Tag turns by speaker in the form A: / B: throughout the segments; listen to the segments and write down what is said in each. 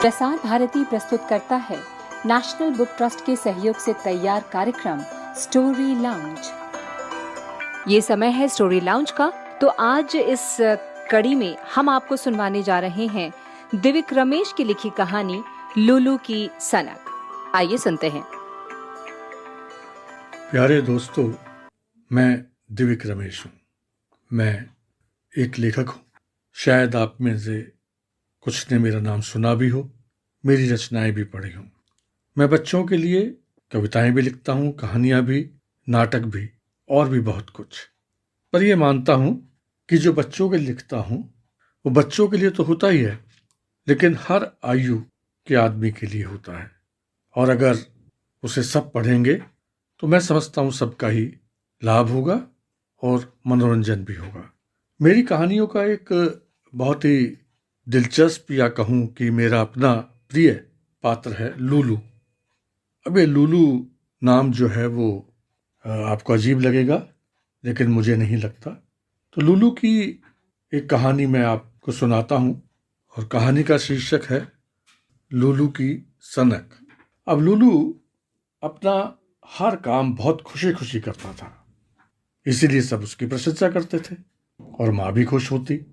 A: प्रसार भारती प्रस्तुत करता है नेशनल बुक ट्रस्ट के सहयोग से तैयार कार्यक्रम स्टोरी लाउंज। ये समय है स्टोरी लाउंज का। तो आज इस कड़ी में हम आपको सुनवाने जा रहे हैं दिव्यक रमेश की लिखी कहानी लूलू की सनक। आइए सुनते हैं।
B: प्यारे दोस्तों, मैं दिव्यक रमेश हूँ। मैं एक लेखक हूँ। शायद आप में से कुछ ने मेरा नाम सुना भी हो, मेरी रचनाएं भी पढ़ी हों। मैं बच्चों के लिए कविताएं भी लिखता हूँ, कहानियां भी, नाटक भी और भी बहुत कुछ। पर यह मानता हूँ कि जो बच्चों के लिए लिखता हूँ वो बच्चों के लिए तो होता ही है, लेकिन हर आयु के आदमी के लिए होता है। और अगर उसे सब पढ़ेंगे तो मैं समझता हूँ सबका ही लाभ होगा और मनोरंजन भी होगा। मेरी कहानियों का एक बहुत ही दिलचस्प या कहूँ कि मेरा अपना प्रिय पात्र है लूलू। अब ये लूलू नाम जो है वो आपको अजीब लगेगा, लेकिन मुझे नहीं लगता। तो लूलू की एक कहानी मैं आपको सुनाता हूँ और कहानी का शीर्षक है लूलू की सनक। अब लूलू अपना हर काम बहुत खुशी खुशी करता था, इसीलिए सब उसकी प्रशंसा करते थे और माँ भी खुश होती।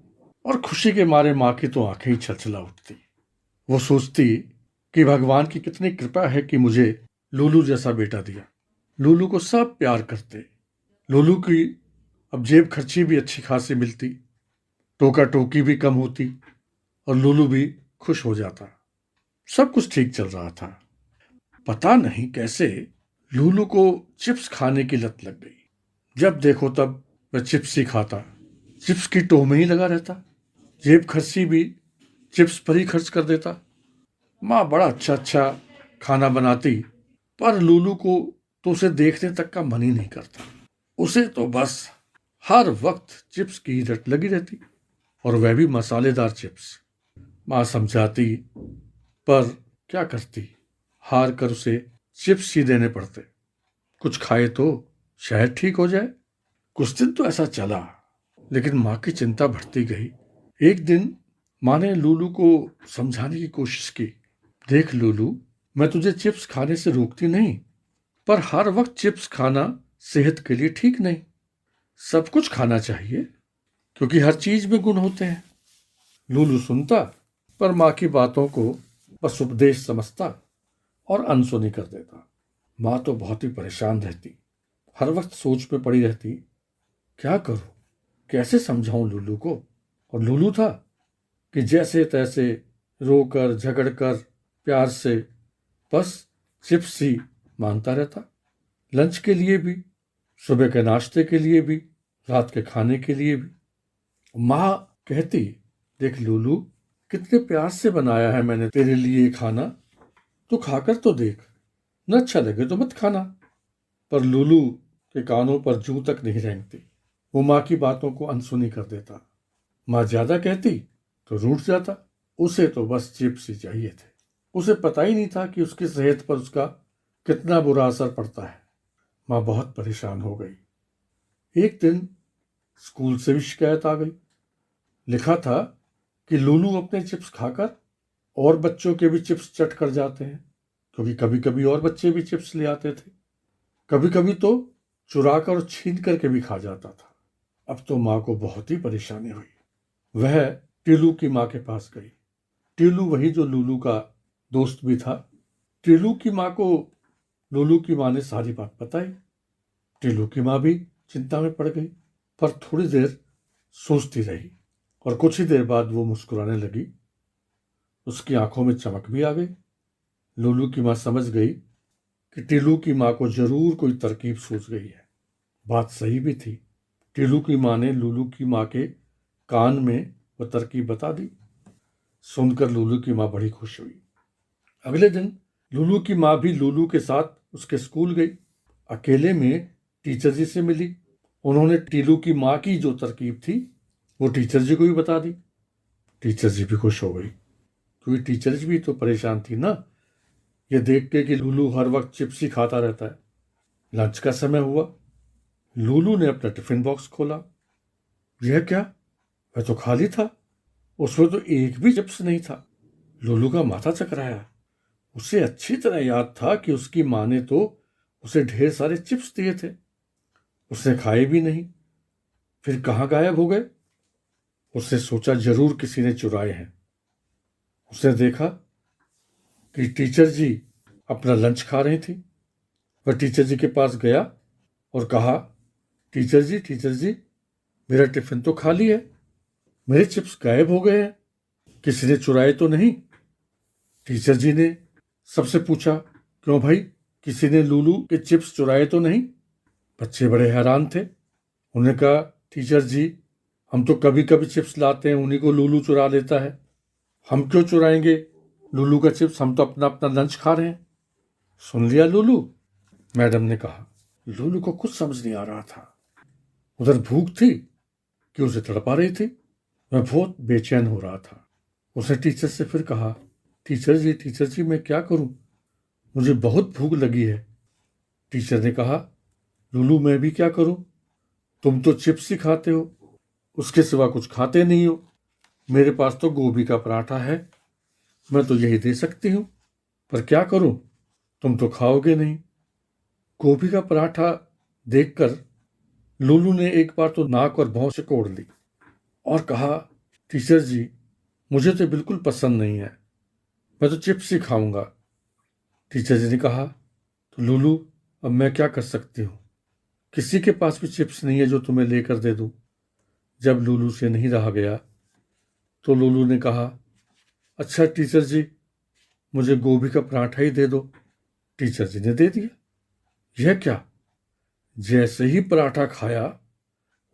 B: और खुशी के मारे माँ की तो आंखें ही छलछला उठती। वो सोचती कि भगवान की कितनी कृपा है कि मुझे लूलू जैसा बेटा दिया। लूलू को सब प्यार करते। लूलू की अब जेब खर्ची भी अच्छी खासी मिलती, टोका टोकी भी कम होती और लूलू भी खुश हो जाता। सब कुछ ठीक चल रहा था। पता नहीं कैसे लूलू को चिप्स खाने की लत लग गई। जब देखो तब वह चिप्स ही खाता, चिप्स की टोह में ही लगा रहता। जेब खर्ची भी चिप्स पर ही खर्च कर देता। माँ बड़ा अच्छा अच्छा खाना बनाती, पर लूलू को तो उसे देखने तक का मन ही नहीं करता। उसे तो बस हर वक्त चिप्स की रट लगी रहती, और वह भी मसालेदार चिप्स। माँ समझाती, पर क्या करती, हार कर उसे चिप्स ही देने पड़ते। कुछ खाए तो शायद ठीक हो जाए। कुछ दिन तो ऐसा चला, लेकिन माँ की चिंता बढ़ती गई। एक दिन माँ ने लूलू को समझाने की कोशिश की। देख लूलू, मैं तुझे चिप्स खाने से रोकती नहीं, पर हर वक्त चिप्स खाना सेहत के लिए ठीक नहीं। सब कुछ खाना चाहिए, क्योंकि हर चीज में गुण होते हैं। लूलू सुनता, पर माँ की बातों को बस उपदेश समझता और अनसुनी कर देता। माँ तो बहुत ही परेशान रहती, हर वक्त सोच में पड़ी रहती, क्या करूं, कैसे समझाऊं लूलू को। और लूलू था कि जैसे तैसे रोकर झगड़कर प्यार से बस चिप्स ही मांगता रहता। लंच के लिए भी, सुबह के नाश्ते के लिए भी, रात के खाने के लिए भी। माँ कहती, देख लूलू, कितने प्यार से बनाया है मैंने तेरे लिए खाना, तो खाकर तो देख, न अच्छा लगे तो मत खाना। पर लूलू के कानों पर जूं तक नहीं रेंगती। वो माँ की बातों को अनसुनी कर देता। माँ ज्यादा कहती तो रूठ जाता। उसे तो बस चिप्स ही चाहिए थे। उसे पता ही नहीं था कि उसकी सेहत पर उसका कितना बुरा असर पड़ता है। माँ बहुत परेशान हो गई। एक दिन स्कूल से भी शिकायत आ गई। लिखा था कि लूलू अपने चिप्स खाकर और बच्चों के भी चिप्स चट कर जाते हैं, क्योंकि कभी कभी और बच्चे भी चिप्स ले आते थे। कभी कभी तो चुरा कर और छीन करके भी खा जाता था। अब तो माँ को बहुत ही परेशानी हुई। वह टीलू की माँ के पास गई। टीलू वही जो लूलू का दोस्त भी था। टीलू की माँ को लूलू की माँ ने सारी बात बताई। टीलू की माँ भी चिंता में पड़ गई, पर थोड़ी देर सोचती रही और कुछ ही देर बाद वो मुस्कुराने लगी। उसकी आंखों में चमक भी आ गई। लूलू की माँ समझ गई कि टीलू की माँ को जरूर कोई तरकीब सूझ गई है। बात सही भी थी। टीलू की माँ ने लूलू की माँ के कान में वह तरकीब बता दी। सुनकर लूलू की माँ बड़ी खुश हुई। अगले दिन लूलू की माँ भी लूलू के साथ उसके स्कूल गई। अकेले में टीचर जी से मिली। उन्होंने टीलू की माँ की जो तरकीब थी वो टीचर जी को भी बता दी। टीचर जी भी खुश हो गई, क्योंकि टीचर जी भी तो परेशान थी ना, ये देख के कि लूलू हर वक्त चिप्स ही खाता रहता है। लंच का समय हुआ। लूलू ने अपना टिफिन बॉक्स खोला। यह क्या, वह तो खाली था। उसमें तो एक भी चिप्स नहीं था। लूलू का माथा चकराया। उसे अच्छी तरह याद था कि उसकी माँ ने तो उसे ढेर सारे चिप्स दिए थे, उसने खाए भी नहीं। फिर कहाँ गायब हो गए? उसने सोचा जरूर किसी ने चुराए हैं। उसने देखा कि टीचर जी अपना लंच खा रही थी। वह टीचर जी के पास गया और कहा, टीचर जी, मेरा टिफिन तो खाली है, मेरे चिप्स गायब हो गए हैं, किसी ने चुराए तो नहीं? टीचर जी ने सबसे पूछा, क्यों भाई, किसी ने लूलू के चिप्स चुराए तो नहीं? बच्चे बड़े हैरान थे। उन्होंने कहा, टीचर जी, हम तो कभी कभी चिप्स लाते हैं, उन्हीं को लूलू चुरा लेता है। हम क्यों चुराएंगे लूलू का चिप्स, हम तो अपना अपना लंच खा रहे हैं। सुन लिया लूलू? मैडम ने कहा। लूलू को कुछ समझ नहीं आ रहा था। उधर भूख थी कि उसे तड़पा रही थी। मैं बहुत बेचैन हो रहा था। उसने टीचर से फिर कहा, टीचर जी, मैं क्या करूं, मुझे बहुत भूख लगी है। टीचर ने कहा, लूलू मैं भी क्या करूं, तुम तो चिप्स ही खाते हो, उसके सिवा कुछ खाते नहीं हो। मेरे पास तो गोभी का पराठा है, मैं तो यही दे सकती हूँ, पर क्या करूं, तुम तो खाओगे नहीं। गोभी का पराठा देखकर लूलू ने एक बार तो नाक और भौं से कोड़ ली और कहा, टीचर जी, मुझे तो बिल्कुल पसंद नहीं है, मैं तो चिप्स ही खाऊंगा। टीचर जी ने कहा, तो लूलू अब मैं क्या कर सकती हूँ, किसी के पास भी चिप्स नहीं है जो तुम्हें लेकर दे दूँ। जब लूलू से नहीं रहा गया तो लूलू ने कहा, अच्छा टीचर जी, मुझे गोभी का पराठा ही दे दो। टीचर जी ने दे दिया। यह क्या, जैसे ही पराठा खाया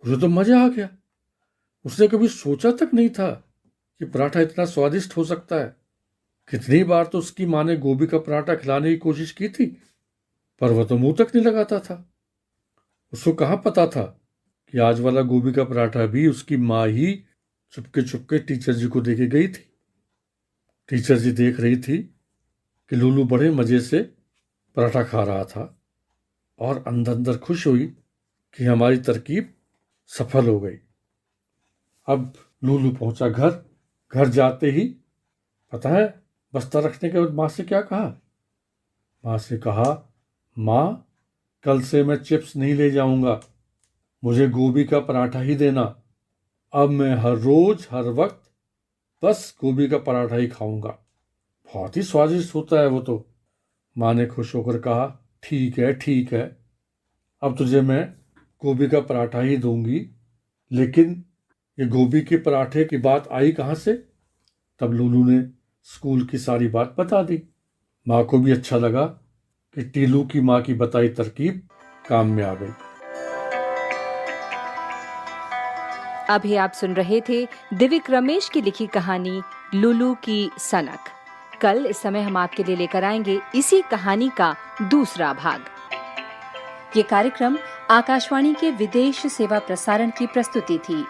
B: उसे तो मजा आ गया। उसने कभी सोचा तक नहीं था कि पराठा इतना स्वादिष्ट हो सकता है। कितनी बार तो उसकी माँ ने गोभी का पराठा खिलाने की कोशिश की थी, पर वह तो मुंह तक नहीं लगाता था। उसको कहाँ पता था कि आज वाला गोभी का पराठा भी उसकी माँ ही चुपके चुपके टीचर जी को देके गई थी। टीचर जी देख रही थी कि लूलू बड़े मजे से पराठा खा रहा था और अंदर अंदर खुश हुई कि हमारी तरकीब सफल हो गई। अब लूलू पहुंचा घर। घर जाते ही पता है बस्ता रखने के बाद माँ से क्या कहा? माँ से कहा, माँ, कल से मैं चिप्स नहीं ले जाऊंगा, मुझे गोभी का पराठा ही देना। अब मैं हर रोज हर वक्त बस गोभी का पराठा ही खाऊंगा, बहुत ही स्वादिष्ट होता है वो तो। माँ ने खुश होकर कहा, ठीक है ठीक है, अब तुझे मैं गोभी का पराठा ही दूंगी, लेकिन ये गोभी के पराठे की बात आई कहाँ से? तब लूलू ने स्कूल की सारी बात बता दी। माँ को भी अच्छा लगा कि टीलू की माँ की बताई तरकीब काम में आ गई।
A: अभी आप सुन रहे थे दिव्यक रमेश की लिखी कहानी लूलू की सनक। कल इस समय हम आपके लिए लेकर आएंगे इसी कहानी का दूसरा भाग। ये कार्यक्रम आकाशवाणी के विदेश सेवा प्रसारण की प्रस्तुति थी।